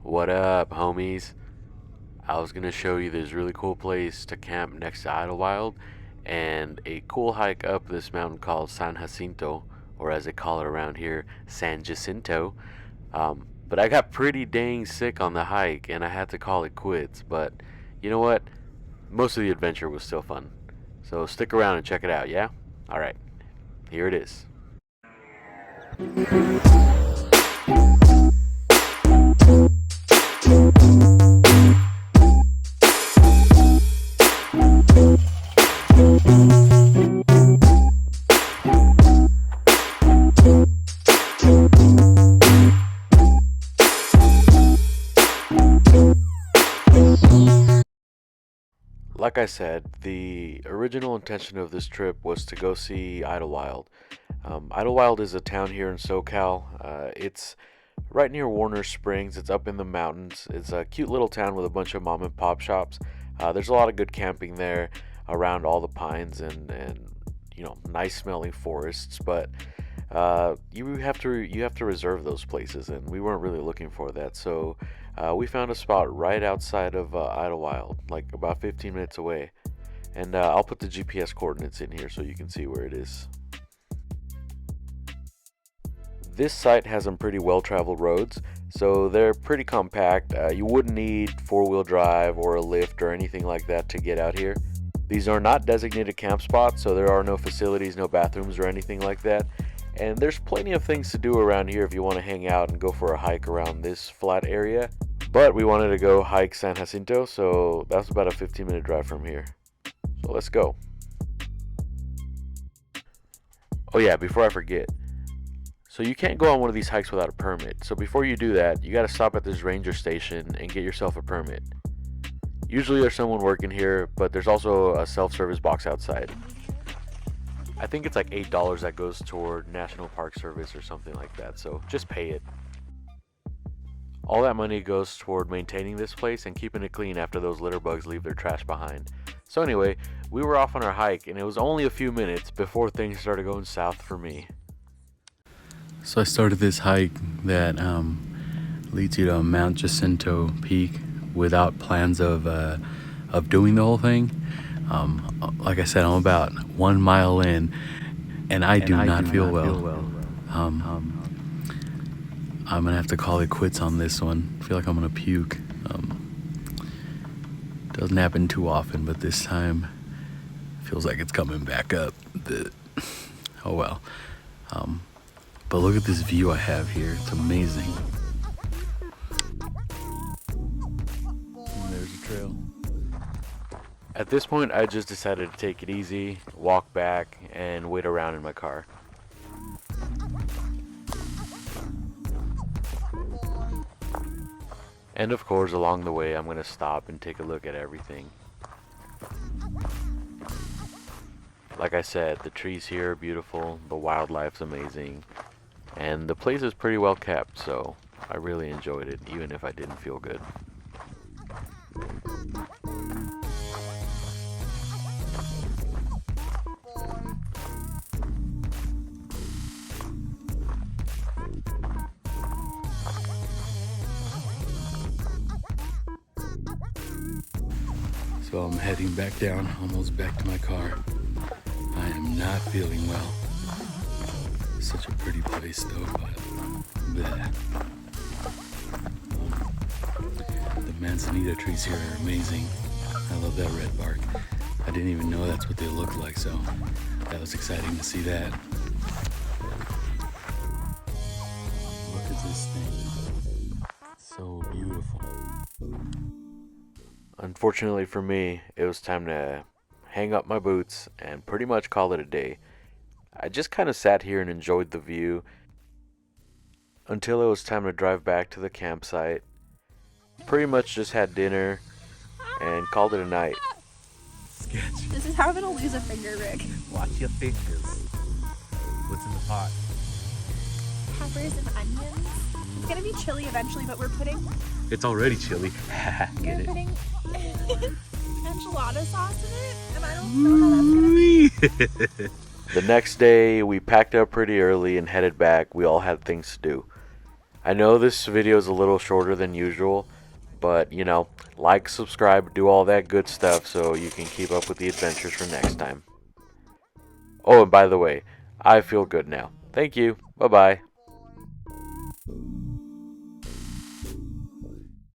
What up, homies? I was gonna show you this really cool place to camp next to Idyllwild and a cool hike up this mountain called San Jacinto, or as they call it around here, San Jacinto. But I got pretty dang sick on the hike and I had to call it quits. But you know what? Most of the adventure was still fun. So stick around and check it out, yeah? Alright, here it is. Like I said, the original intention of this trip was to go see Idyllwild. Idyllwild is a town here in SoCal. It's right near Warner Springs. It's up in the mountains. It's a cute little town with a bunch of mom and pop shops. There's a lot of good camping there around all the pines and nice smelling forests. But you have to reserve those places, and we weren't really looking for that. So we found a spot right outside of Idyllwild, like about 15 minutes away. And I'll put the GPS coordinates in here so you can see where it is. This site has some pretty well-traveled roads, so they're pretty compact. You wouldn't need four-wheel drive or a lift or anything like that to get out here. These are not designated camp spots, so there are no facilities, no bathrooms or anything like that. And there's plenty of things to do around here if you want to hang out and go for a hike around this flat area. But we wanted to go hike San Jacinto, so that's about a 15-minute drive from here. So let's go. Oh yeah, before I forget. So you can't go on one of these hikes without a permit. So before you do that, you got to stop at this ranger station and get yourself a permit. Usually there's someone working here, but there's also a self-service box outside. I think it's like $8 that goes toward National Park Service or something like that, so just pay it. All that money goes toward maintaining this place and keeping it clean after those litter bugs leave their trash behind. So anyway, we were off on our hike and it was only a few minutes before things started going south for me. So I started this hike that leads you to Mount Jacinto Peak without plans of doing the whole thing. Like I said, I'm about 1 mile in, and I do not feel well. I'm gonna have to call it quits on this one. I feel like I'm gonna puke. Doesn't happen too often, but this time feels like it's coming back up. Oh well. But look at this view I have here. It's amazing. And there's a trail. At this point, I just decided to take it easy, walk back, and wait around in my car. And of course, along the way, I'm going to stop and take a look at everything. Like I said, the trees here are beautiful, the wildlife's amazing, and the place is pretty well kept, so I really enjoyed it, even if I didn't feel good. So I'm heading back down, almost back to my car. I am not feeling well. Such a pretty place though, but bleh. The manzanita trees here are amazing. I love that red bark. I didn't even know that's what they look like, so that was exciting to see that. Look at this thing. So beautiful. Unfortunately for me, it was time to hang up my boots and pretty much call it a day. I just kind of sat here and enjoyed the view until it was time to drive back to the campsite. Pretty much just had dinner and called it a night. Sketch. This is how I'm gonna lose a finger, Rick. Watch your fingers. What's in the pot? Peppers and onions. It's gonna be chili eventually, but we're putting It's already chilly. Get it? putting enchilada sauce in it, and I don't know how that's gonna be. The next day, we packed up pretty early and headed back. We all had things to do. I know this video is a little shorter than usual, but you know, like, subscribe, do all that good stuff so you can keep up with the adventures for next time. Oh, and by the way, I feel good now. Thank you. Bye-bye.